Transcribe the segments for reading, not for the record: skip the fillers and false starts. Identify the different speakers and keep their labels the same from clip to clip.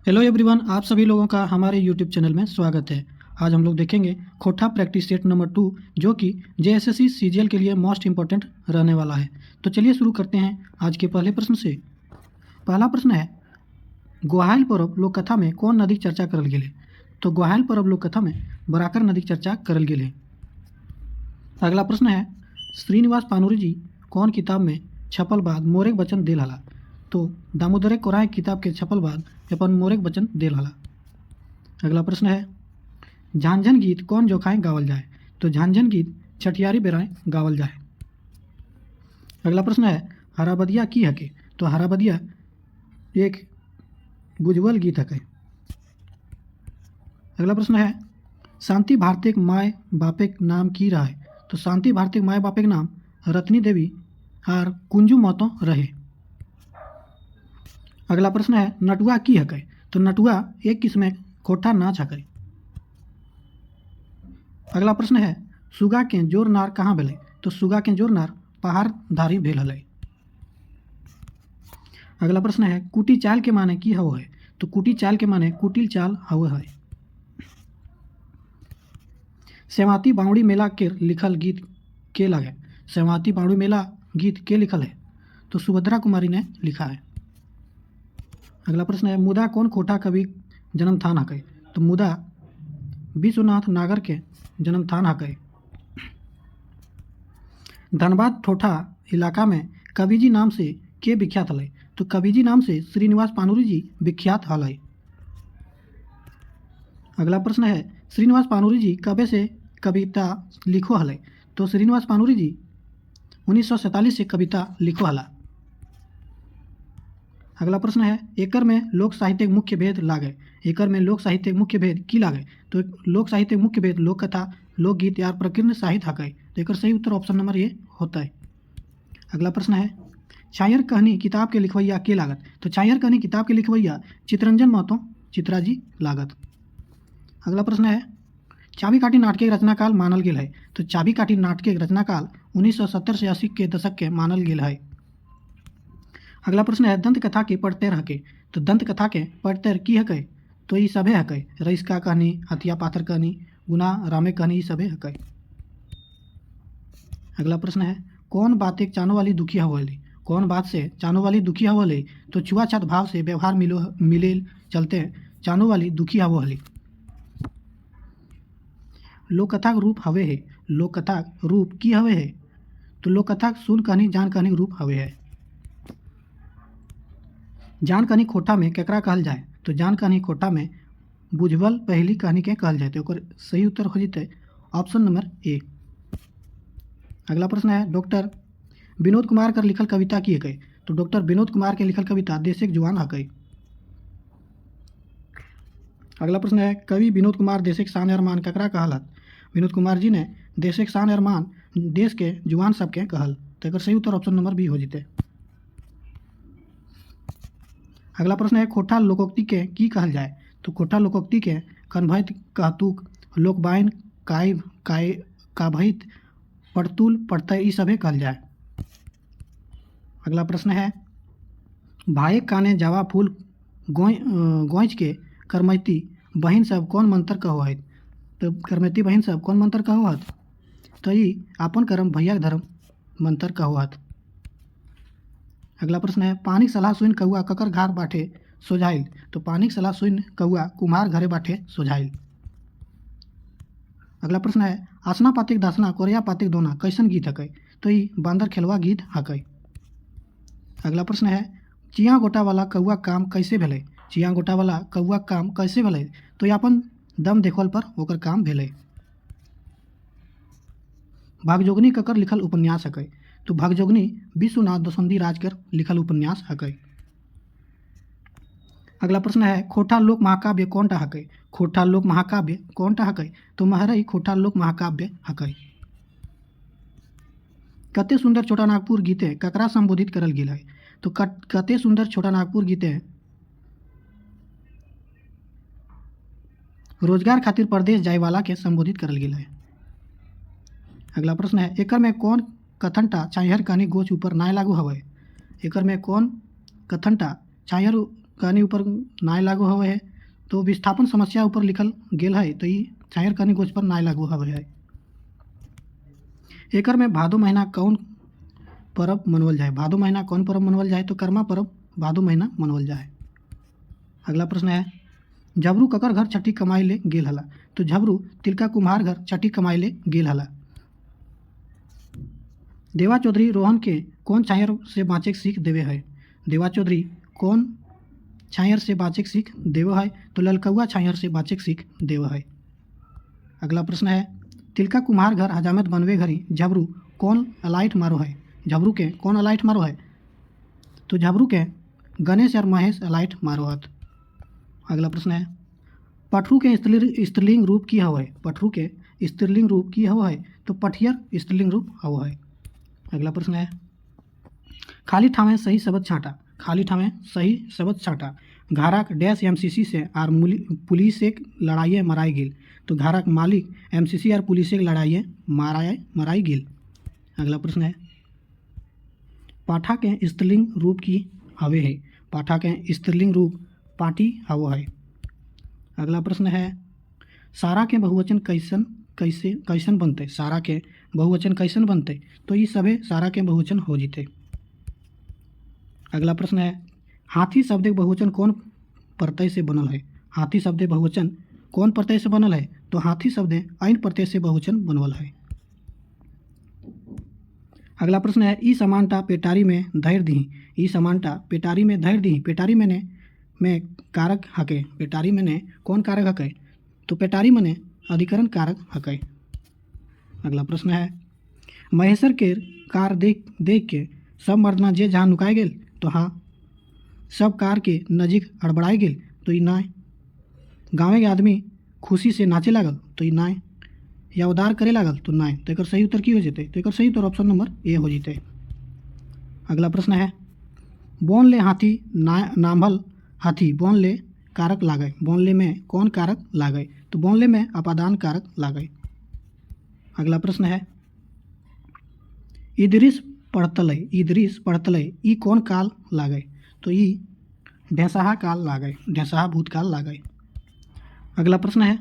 Speaker 1: Hello everyone, आप सभी लोगों का हमारे यूट्यूब चैनल में स्वागत है। आज हम लोग देखेंगे खोटा प्रैक्टिस सेट नंबर 2, जो कि जेएसएससी सीजीएल के लिए मोस्ट इम्पोर्टेंट रहने वाला है। तो चलिए शुरू करते हैं आज के पहले प्रश्न से। पहला प्रश्न है, गोहायल पर्व लोक कथा में कौन नदी चर्चा करल गेल? तो गोहायल पर्व लोक कथा में बराकर नदी चर्चा करल गेल है। अगला प्रश्न है, श्रीनिवास पानुरी जी कौन किताब में छपल बाद मोरेक वचन देल हला? तो दामोदर कोराय किताब के छपल बाद अपन मोरेक वचन देल हला। अगला प्रश्न है, झांझन गीत कौन जोखाएं गावल जाए? तो झांझन गीत छठियारी बेराएं गावल जाए। अगला प्रश्न है, हराबदिया की हके? तो हराबदिया एक बुझवल गीत हके। अगला प्रश्न है, शांति भारतीय माय बापेक नाम की रहे? तो शांति भारतीय माय बापेक नाम रत्नी देवी आर कुंजू महतो रहे। अगला प्रश्न है, नटुआ की हके? तो नटुआ एक किस्म खोटा नाच हके। अगला प्रश्न है, सुगा के जोर नार कहाँ भेलै? तो सुगा के जोर नार पहाड़ धारी भेल हलै। अगला प्रश्न है, कुटी चाल के माने की हव है? तो कुटी चाल के माने कुटिल चाल हव है। सेवाती बावड़ी मेला के लिखल गीत के लगे? सेवाती बावड़ी मेला गीत के लिखल है? तो सुभद्रा कुमारी ने लिखा है। अगला प्रश्न है, मुदा कौन खोटा कवि जन्म थान हकै? तो मुदा विश्वनाथ नागर के जन्म थान हकै। धनबाद ठोठा इलाका में कविजी नाम से के विख्यात हलै? तो कविजी नाम से श्रीनिवास पानुरी जी विख्यात हलै। अगला प्रश्न है, श्रीनिवास पानुरी जी कबे से कविता लिखो हलै? तो श्रीनिवास पानुरी जी 1947 से कविता लिखो हला। अगला प्रश्न है, एकर में लोक साहित्य मुख्य भेद लागे? एकर में लोक साहित्य मुख्य भेद की लागे? तो लोक साहित्य मुख्य भेद लोक कथा, लोकगीत या प्रकीर्ण साहित्य हकै। तो एकर सही उत्तर ऑप्शन नंबर ए होता है। अगला प्रश्न है, छायर कहनी किताब के लिखवैया के लागत? तो छायर कहनी किताब के लिखवैया चितरंजन महतो चित्राजी लागत। अगला प्रश्न है, चाबी काठी नाटक के रचनाकाल मानल गेल है? तो चाबी काठी नाटक के रचनाकाल 1970 से 80 के दशक के मानल गेल है। अगला प्रश्न है, दंत कथा के पढ़तेर हके? तो दंत कथा के पढ़तेर की हकै? तो ये सभे हकै। रईस का कहनी, हथिया पाथर कहनी, गुना रामे कहनी, ये सभे हकै। अगला प्रश्न है, कौन बात एक चानो वाली दुखी हवली? कौन बात से चानो वाली दुखी हवली? तो छुआछूत भाव से व्यवहार मिले चलते चानो वाली दुखी हवली। लोक कथा रूप हवे है? लोक कथा रूप की हवे है? तो लोक कथा सुन कहनी जान कहनी रूप हवे है। जान कहनी खोटा में केकरा कहल जाए? तो जान कहनी खोटा में बुझवल पहली कहनी के कहल जाए। तो ओकर सही उत्तर हो जते ऑप्शन नंबर ए। अगला प्रश्न है, डॉक्टर विनोद कुमार कर लिखल कविता की हकै? तो डॉक्टर विनोद कुमार के लिखल कविता देशेक जुआन हकै। अगला प्रश्न है, कवि विनोद कुमार देशेक शान अरमान ककरा कहलत? विनोद कुमार जी ने देशेक शान अरमान देश के जुआन सबके कहल। तो एकर सही उत्तर ऑप्शन नंबर बी हो जते। अगला प्रश्न है, खोटा लोकोक्ति के की कहल जाए? तो खोटा लोकोक्ति के कन्भैत कहतुक लोकबाइन कायब काय काभैत पड़तुल पड़तय ई सभे कहल जाए। अगला प्रश्न है, भाई काने जावा फूल गोइच के करमैती बहिन सब कौन मंत्र कहो है? तो करमैती बहिन सब कौन मंत्र कहो हत? तो ई आपन करम भैया धर्म मंत्र कहो हत। अगला प्रश्न है, पानी सलाह सुन कौआ ककर घर बाटे सोझाइल? तो पानी सलाह सुन कौआ कुम्हार घरे बाटे सोझाइल। अगला प्रश्न है, आसना पातिक दासना कोरिया पातिक दोना कैसन गीत हकै? तो ई बांदर खेलवा गीत हकै। अगला प्रश्न है, चिया गोटा वाला कौआ काम कैसे भेलै? चिया गोटा वाला कौआ काम कैसे भेलै? तो ई अपन दम देखल पर ओकर काम भेलै। भागजोगनी ककर लिखल उपन्यास हकै? तो भागजोगनी विश्वनाथ दसौंधी राजकर लिखल उपन्यास हकै। अगला प्रश्न है, खोटा लोक महाकाव्य कौनटा हकै? खोटा लोक महाकाव्य कौनटा हकै? तो महरई खोटा लोक महाकाव्य हकै। कते सुंदर छोटा नागपुर गीते ककरा संबोधित करल गेल है? तो कते सुंदर छोटा नागपुर गीते रोजगार खातिर प्रदेश जाए वाला के संबोधित करल गेल है। अगला प्रश्न है, एकर में कौन कथनटा छाहर कहनी गोच ऊपर नाय लागू हवे? एकर में कौन कथनटा छाहर कहनी ऊपर नाय लागू हवे है, तो विस्थापन समस्या ऊपर लिखल गेल है, तो ये छायर कहनी गोच पर नाय लागू हवे है। एकर में भादो महीना कौन पर्व मनवल जाए? भादो महीना कौन पर्व मनवल जाए? तो कर्मा पर्व भादो महीना मनवल जाए। अगला प्रश्न है, झबरू ककर घर छठी कमाई ले गेल हला? तो झबरू तिलका कुम्हार घर छठी कमाई ले गेल हला। देवा चौधरी रोहन के कौन छायर से बाँचे के सीख देवे है? देवा चौधरी कौन छायर से बाँचे के सीख देवे है? तो ललकौआ छायर से बाँचे के सीख देवे है। अगला प्रश्न है, तिलका कुम्हार घर हजामत बनवे घरी झबरू कौन अलाइट मारो है? झबरू के कौन अलाइट मारो है? तो झबरू के गणेश और महेश अलाइट मारो हत। अगला प्रश्न है, पठरू के स्त्रीलिंग रूप की हव है? पठरू के स्त्रीलिंग रूप की हव है? तो पठियर स्त्रीलिंग रूप हव है। अगला प्रश्न है, खाली ठामे सही शब्द छाँटा। खाली ठामे सही शब्द छाँटा। घाराक डैश एमसीसी से आर पुलिस एक लड़ाइए मराई गेल। तो घाराक मालिक एमसीसी और पुलिस एक लड़ाइए मराई गेल। अगला प्रश्न है, पाठा के स्त्रीलिंग रूप की हवे है? पाठा के स्त्रीलिंग रूप पाटी हव है। अगला प्रश्न है, सारा के बहुवचन कैसन बनते? सारा के बहुवचन कैसन बनते? तो ये सभे सारा के बहुवचन हो जीते। अगला प्रश्न है, हाथी शब्द के बहुवचन कौन प्रत्यय से बनल है? हाथी शब्द बहुवचन कौन प्रत्यय से बनल है? तो हाथी शब्द ऐन प्रत्यय से बहुवचन बनवल है। अगला प्रश्न है, ई समानता पेटारी में धैर्य दी। ई समानता पेटारी में धैर्य दी। पेटारी में कारक हके। पेटारी में कौन कारक हके? तो पेटारी में अधिकरण कारक हके। अगला प्रश्न है, महेश्वर के कार देख के सब मर्दना जे जहाँ नुकाए गेल। तो हाँ, सब कार के नजीक हड़बड़ाए गेल। तो ये नाय। गाँव के आदमी खुशी से नाचे लागल। तो ये नाय। या उदार करे लागल। तो नाय। तो एक सही उत्तर की हो जेते? तो एक सही उत्तर ऑप्शन नंबर ए हो जेते। अगला प्रश्न है, बोन ले हाथी नाम्भल हाथी बोन ले कारक लागे। बोन ले में कौन कारक लागे? तो बोन ले में अपादान कारक लागे। अगला प्रश्न है, इदरीस पढ़तले ई कौन काल लागे? तो ई ढेंसाहा काल लागे। ढेंसाहा भूतकाल लागे। अगला प्रश्न है,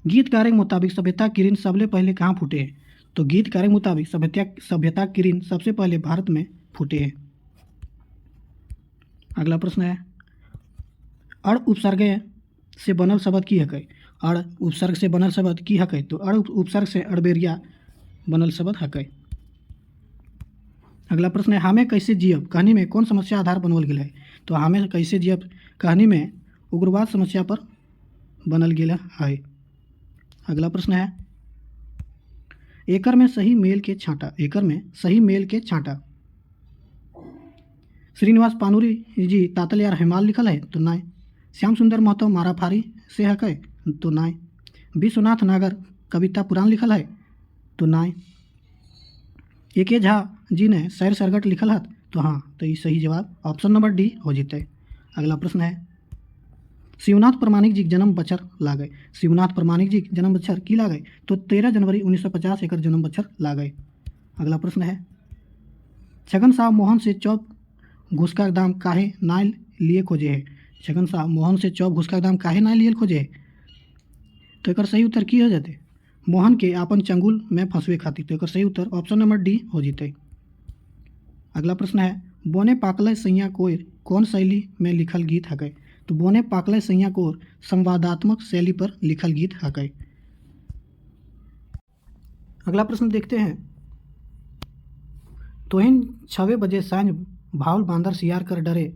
Speaker 1: गीत कार्य के मुताबिक सभ्यता किरण सबले पहले कहाँ फूटे हैं? तो गीत कार्य के मुताबिक सभ्यता किरण सबसे पहले भारत में फूटे हैं। अगला प्रश्न है, अड़ उपसर्ग से बनल शब्द की हकै? अड़ उपसर्ग से बनल शब्द की हकै? तो अड़ उपसर्ग से अड़बेरिया बनल शब्द हकै। अगला प्रश्न है, हमें कैसे जियब कहानी में कौन समस्या आधार बनवल गेल है? तो हमें कैसे जियब कहानी में उग्रवाद समस्या पर बनल गेल है। अगला प्रश्न है, एकर में सही मेल के छाँटा। एकर में सही मेल के छाँटा। श्रीनिवास पानुरी जी तातल यार हेमाल लिखल है। तो नाय। श्याम सुंदर महतो माराफारी से हकै। तो नाय। विश्वनाथ नागर कविता पुराण लिखल है। तो नाय। ए झा जी ने सैर सरगट लिखल है। तो हाँ। तो ये सही जवाब ऑप्शन नंबर डी हो जीते। अगला प्रश्न है, शिवनाथ प्रमाणिक जी जन्म बछर लागे। शिवनाथ प्रमाणिक जी जन्म बछर की लागे? तो 13 जनवरी 1950 एकर जन्म बछर लागे। अगला प्रश्न है, छगन साहब मोहन से चौब घुस का दाम काहे ना लिए खोजे है? छगन साहब मोहन से चौब घुस का दाम काहे ना लिए खोजे है? तो एक सही उत्तर की हो जाते? मोहन के आपन चंगुल में फंसवे खातिर। तो एक सही उत्तर ऑप्शन नंबर डी हो जीते। अगला प्रश्न है, बोने पाकले सैया कोर कौन शैली में लिखल गीत हकै? तो बोने पाकले सैया कोर संवादात्मक शैली पर लिखल गीत हकै। अगला प्रश्न देखते हैं, तोहिन 6 बजे सांझ भावल बांदर सियार कर डरे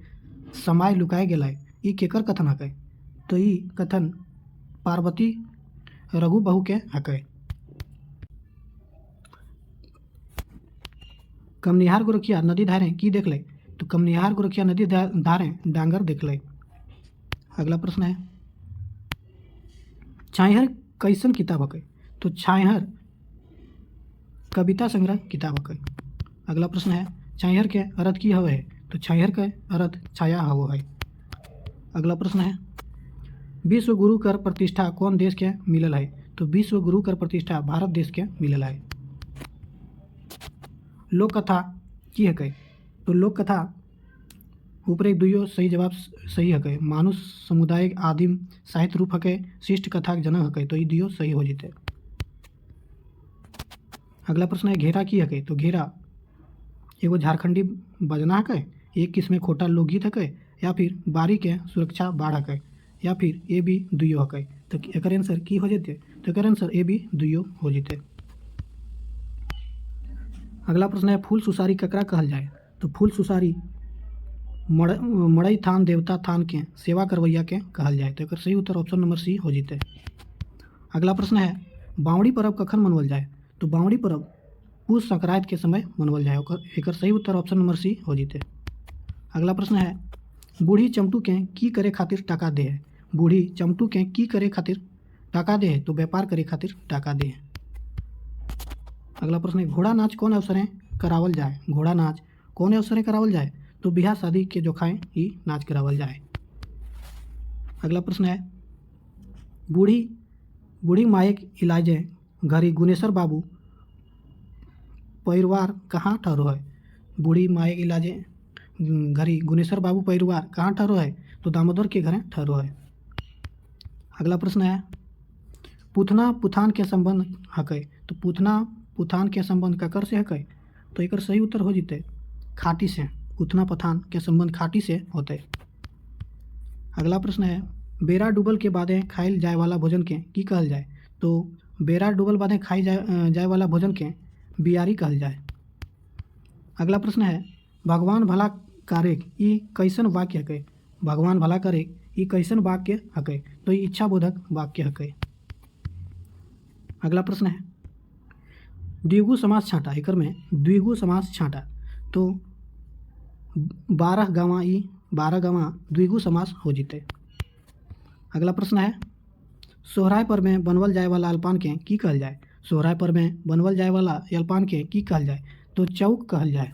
Speaker 1: समाय लुकाए गेल है। ई केकर कथन हकै? तो ई कथन पार्वती रघु बहू के हकै। कमनिहार गोरखिया नदी धारें की देख ले? तो कमनिहार गोरखिया नदी धारें डांगर देख ले। अगला प्रश्न है, छाइहर कैसन किताब हकै? तो छाइहर कविता संग्रह किताब हकै। अगला प्रश्न है, छाइहर के अर्थ की हवे है? तो छाइहर के अर्थ छाया हवो है। अगला प्रश्न है, विश्व गुरु कर प्रतिष्ठा कौन देश के मिलल है? तो विश्व गुरु कर प्रतिष्ठा भारत देश के मिलल है। लोक कथा की हकै? तो लोक कथा ऊपर एक दुइयो सही जवाब सही हके। मानुष सामुदायिक आदिम साहित्य रूप हके, शिष्ट कथा के जनक हके, तो ये दुइयो सही हो जीते। अगला प्रश्न है घेरा की हके। तो घेरा एगो झारखंडी बजना हके, एक किस्म खोटा लोकगीत हके, या फिर बारी के सुरक्षा बाढ़ हके, या फिर ए बी दुइयो हके। तो एकर आंसर की हो जेते? तो एकर आंसर ए बी दुइयो हो जेते। अगला प्रश्न है फूल सुसारी ककरा कहल जाए। तो फूल सुसारी मड़ई थान देवता थान के सेवा करवैया के कहल जाए। तो एकर सही उत्तर ऑप्शन नंबर सी हो जीते। अगला प्रश्न है बावड़ी पर्व कखन मनवल जाए। तो बावड़ी पर्व पुष संक्रांति के समय मनवल जाए। एकर सही उत्तर ऑप्शन नंबर सी हो जीते। अगला प्रश्न है बूढ़ी चमटू के की करे खातिर टाका दे है। बूढ़ी चमटू के की करे खातिर टाका दे है। तो व्यापार करे खातिर टाका दे है। अगला प्रश्न है घोड़ा नाच कौन अवसरें करावल जाए। घोड़ा नाच कौन अवसरें करावल जाए। तो बियाह शादी के जोखाएं ही नाच करावल जाए। अगला प्रश्न है बूढ़ी मायक इलाजे घरी गुनेश्वर बाबू परिवार कहाँ ठहरो है। बूढ़ी मायक इलाजे घरी गुनेश्वर बाबू परिवार कहाँ ठहरो है। तो दामोदर के घर ठहरो है। अगला प्रश्न है पुथना पुथान के संबंध हकै। तो पुथना पुथान के संबंध ककर से हकै। तो एकर सही उत्तर हो जीते खाटी से। पुथना पथान के संबंध खाटी से होते। अगला प्रश्न है बेरा डूबल के बादे खाइल जाए वाला भोजन के की कहल जाए। तो बेरा डूबल बादे खाई जाए वाला भोजन के बियारी कहल जाए। अगला प्रश्न है भगवान भला कारेक ई कैसन वाक्य हकै। भगवान भला करेक ई कैसन वाक्य हकै। तो ये इच्छा बोधक वाक्य हकै। अगला प्रश्न है द्विगु समास छाँटा। एकर में द्विगु समास छाँटा। तो 12 गवा द्विगु समास हो जीते। अगला प्रश्न है सोहराय पर में बनवल जाए वाला अल्पान के की कहल जाए। सोहराय पर में बनवल जाए वाला अल्पान के की कहल जाए। तो चौक कहल जाए।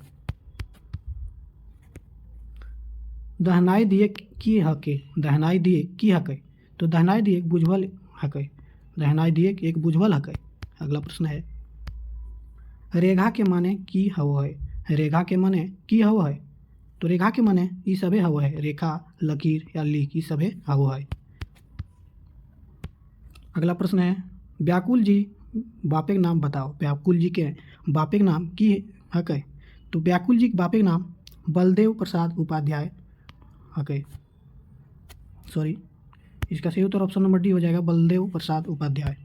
Speaker 1: दहनाई दिए की हके। दहनाई दिए की हकै। तो दहनाई दिए बुझवल हकै। दहनाई दिए एक बुझवल हकै। अगला प्रश्न है रेखा के माने की हवो है। रेखा के माने की हवो है। तो रेखा के माने ई सभे हवो है। रेखा लकीर या लीक ई सभे हवो है। अगला प्रश्न है व्याकुल जी बापे के नाम बताओ। व्याकुल जी के बापे के नाम की हकै। तो व्याकुल जी के बापे के नाम बलदेव प्रसाद उपाध्याय हकै। सॉरी, इसका सही उत्तर ऑप्शन नंबर डी हो जाएगा बलदेव प्रसाद उपाध्याय।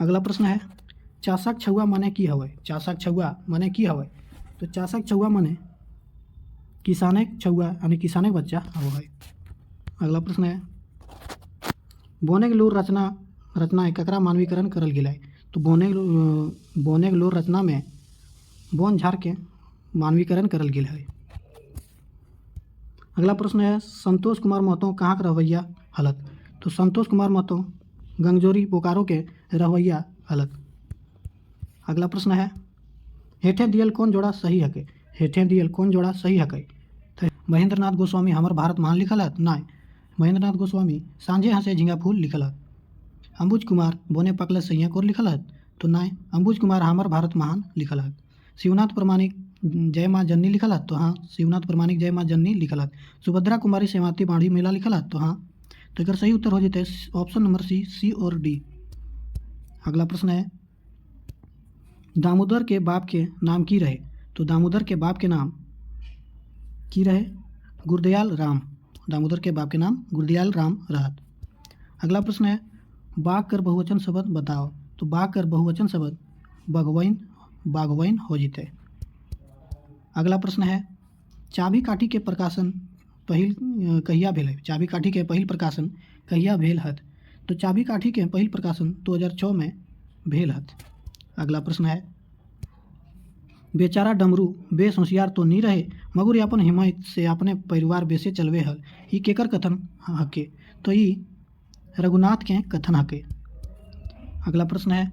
Speaker 1: अगला प्रश्न है चाशक छुआ माने की हवै। चाशक छुआ माने की हवै। तो चाशक छुआ माने किसाने छुआ यानी किसाने के बच्चा हवो है। अगला प्रश्न है बोने के लोर रचना ककरा मानवीकरण करल गेल है। तो बोने के लोर रचना में बोन झार के मानवीकरण करल गेल है। अगला प्रश्न है संतोष कुमार महतो कहाँ के रहवैया हलत। तो संतोष कुमार महतो गंगजोरी बोकारो के रहवैया हलत। अगला प्रश्न है हेठे दियल कौन जोड़ा सही हकै। हेठे दियल कौन जोड़ा सही हकै। तो महेंद्र नाथ गोस्वामी हमर भारत महान लिखल हत। ना, महेंद्र नाथ गोस्वामी सांझे हंसे झिंगा फूल लिखल हत। अंबुज कुमार बोने पकल सैया कोर लिखल हत। तो ना, अंबुज कुमार हमर भारत महान लिखल हत। शिवनाथ प्रमाणिक जय माँ जननी लिखल हत। तो हाँ, शिवनाथ प्रमाणिक जय माँ जननी लिखल हत। सुभद्रा कुमारी सेवाती बाड़ी मेला लिखल हत। तो हाँ, तो एकर सही उत्तर हो जाते ऑप्शन नंबर सी और डी। अगला प्रश्न है दामोदर के बाप के नाम की रहे। तो दामोदर के बाप के नाम की रहे गुरदयाल राम। दामोदर के बाप के नाम गुरदयाल राम रहत। अगला प्रश्न है बाघ कर बहुवचन शब्द बताओ। तो बाघ कर बहुवचन शब्द बागवैन हो जीते। अगला प्रश्न है चाबी काठी के प्रकाशन पहिल कहिया भेल है। चाबी काठी के पहिल प्रकाशन कहिया भेल हत। तो चाबी काठी के पहिल प्रकाशन 2006 में भेल हत। अगला प्रश्न है बेचारा डमरू बेस होशियार तो नहीं रहे मगर अपन हिम्मत से अपने परिवार बेसे चलवे हल ई केकर कथन हके। तो ई रघुनाथ के कथन हके। अगला प्रश्न है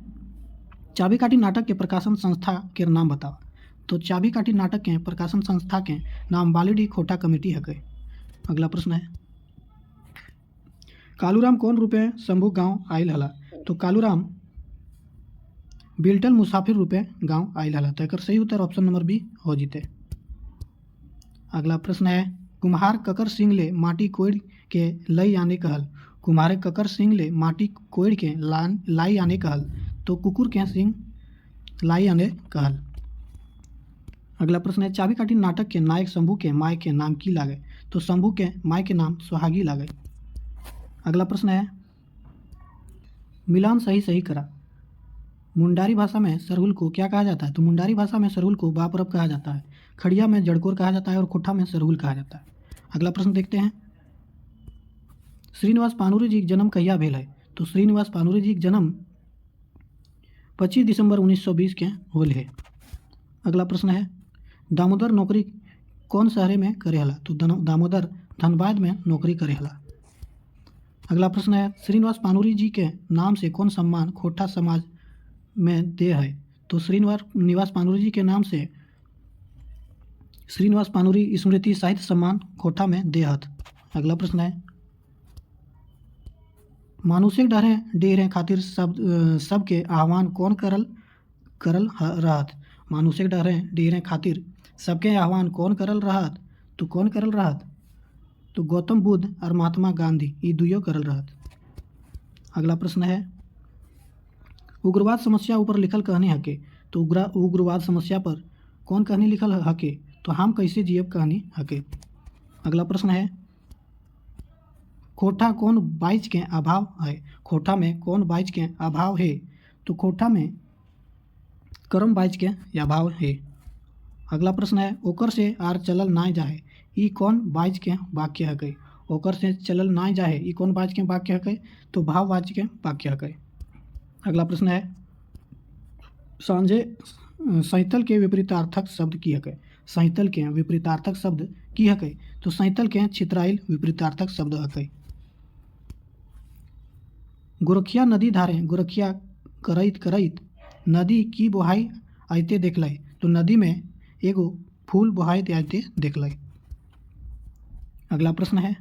Speaker 1: चाबी काठी नाटक के प्रकाशन संस्था के नाम बताओ। तो चाबी काठी नाटक के प्रकाशन संस्था के नाम बालीडी खोटा कमेटी हके। अगला प्रश्न है कालूराम कौन रूपे शंभू गांव आयल हला। तो कालूराम बिल्टन मुसाफिर रूपे गांव आयल हला। तो एकर सही उत्तर ऑप्शन नंबर बी हो जीते। अगला प्रश्न है कुम्हार ककर सिंह ले माटी कोड़ के लई आने कहल। कुम्हारे ककर सिंह ले माटी कोड़ के लाई आने कहल, तो कुकुर के सिंह लाई आने कहल। अगला प्रश्न है, चाबी काटी नाटक के नायक शंभू के माय के नाम की लागे, तो शंभू के माय के नाम सुहागी लागे। अगला प्रश्न है, मिलान सही सही करा। मुंडारी भाषा में सरहुल को क्या कहा जाता है, तो मुंडारी भाषा में सरहुल को बापरब कहा जाता है, खड़िया में जड़कोर कहा जाता है और खोठा में सरहुल कहा जाता है। अगला प्रश्न देखते हैं, श्रीनिवास पानुरी जी का जन्म कहिया भेल है, तो श्रीनिवास पानुरी जी का जन्म 25 दिसंबर 1920 के होल है। अगला प्रश्न है, दामोदर नौकरी कौन शहर में करेला, तो दामोदर धनबाद में नौकरी करेला। अगला प्रश्न है, श्रीनिवास पानुरी जी के नाम से कौन सम्मान खोठा समाज में दे है, तो श्रीनिवास पानुरी जी के नाम से श्रीनिवास पानुरी स्मृति साहित्य सम्मान खोठा में दे हत। अगला प्रश्न है, मानुषिक डेहरे खातिर सबके आह्वान कौन करल रहत। मानुषिक डेहरे खातिर सबके आह्वान कौन करल रहत, तो कौन करल रहत, तो गौतम बुद्ध और महात्मा गांधी ये दुइयों करल रहत। अगला प्रश्न है, उग्रवाद समस्या ऊपर लिखल कहानी हके, तो उग्रवाद समस्या पर कौन कहानी लिखल हके, तो हम कैसे जियब कहानी हके। अगला प्रश्न है, खोठा कौन बाइज के अभाव है, खोठा में कौन बाइज के अभाव है, तो खोठा में करम बाइज के अभाव है। अगला प्रश्न है, ओकर से आर चलल नाय जाए ई कौन बाइज के वाक्य हके। ओकर से चलल नाय जाए ई कौन बाइज के वाक्य हके, तो भाव बाइज के वाक्य हके। अगला प्रश्न है, सांझे सैतल के विपरीतार्थक शब्द की हके। सैतल के विपरीतार्थक शब्द की हके, तो सैतल के छितराइल विपरीतार्थक शब्द हके। गोरखिया नदी धारे गोरखिया करैत करैत नदी की बोहाई आयते देखलै, तो नदी में एगो फूल बोहाई आयते देखलै। अगला प्रश्न है,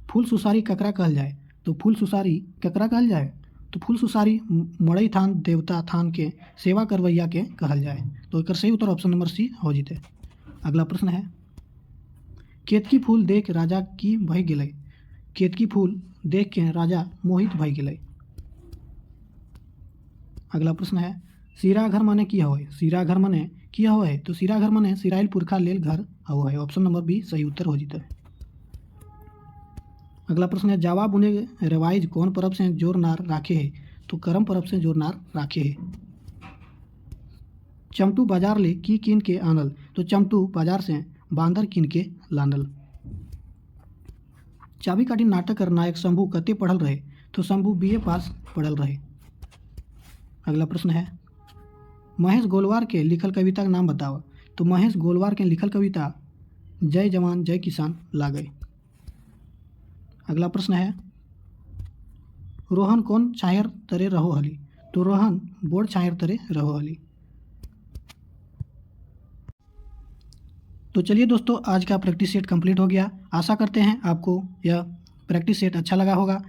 Speaker 1: फूल सुसारी ककरा कहल जाए, तो फूल सुसारी ककरा कहल जाए, तो फूल सुसारी मड़ई थान देवता थान के सेवा करवैया के कहल जाए, तो एक सही उत्तर ऑप्शन नंबर सी हो जीते। अगला प्रश्न है, केतकी फूल देख राजा की भय गेलै। केतकी फूल देख के राजा मोहित भय गेलै। अगला प्रश्न है, सिरा घर माने की होय। सिरा घर माने की होय, तो सिरा घर माने सिराइल पुरखा लेल घर होय। ऑप्शन नंबर बी सही उत्तर हो जीते। अगला प्रश्न है, जावा बुने रवाइज कौन परब से जोर नार राखे है, तो करम परब से जोर नार राखे है। चमटू बाजार ले की कीन के आनल, तो चमटू बाजार से बांदर कीन के लानल। चाबी काटी नाटक कर नायक शंभू कते पढ़ल रहे, तो शंभू BA पास पढ़ल रहे। अगला प्रश्न है, महेश गोलवार के लिखल कविता का नाम बताओ, तो महेश गोलवार के लिखल कविता जय जवान जय किसान लागे। अगला प्रश्न है, रोहन कौन छायर तरे रहो हली, तो रोहन बोर्ड छायर तरे रहो हली। तो चलिए दोस्तों, आज का प्रैक्टिस सेट कंप्लीट हो गया। आशा करते हैं आपको यह प्रैक्टिस सेट अच्छा लगा होगा,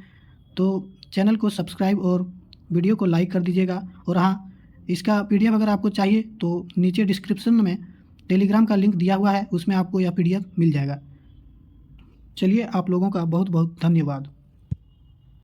Speaker 1: तो चैनल को सब्सक्राइब और वीडियो को लाइक कर दीजिएगा। और हाँ, इसका PDF अगर आपको चाहिए तो नीचे डिस्क्रिप्शन में टेलीग्राम का लिंक दिया हुआ है, उसमें आपको यह PDF मिल जाएगा। चलिए, आप लोगों का बहुत बहुत धन्यवाद।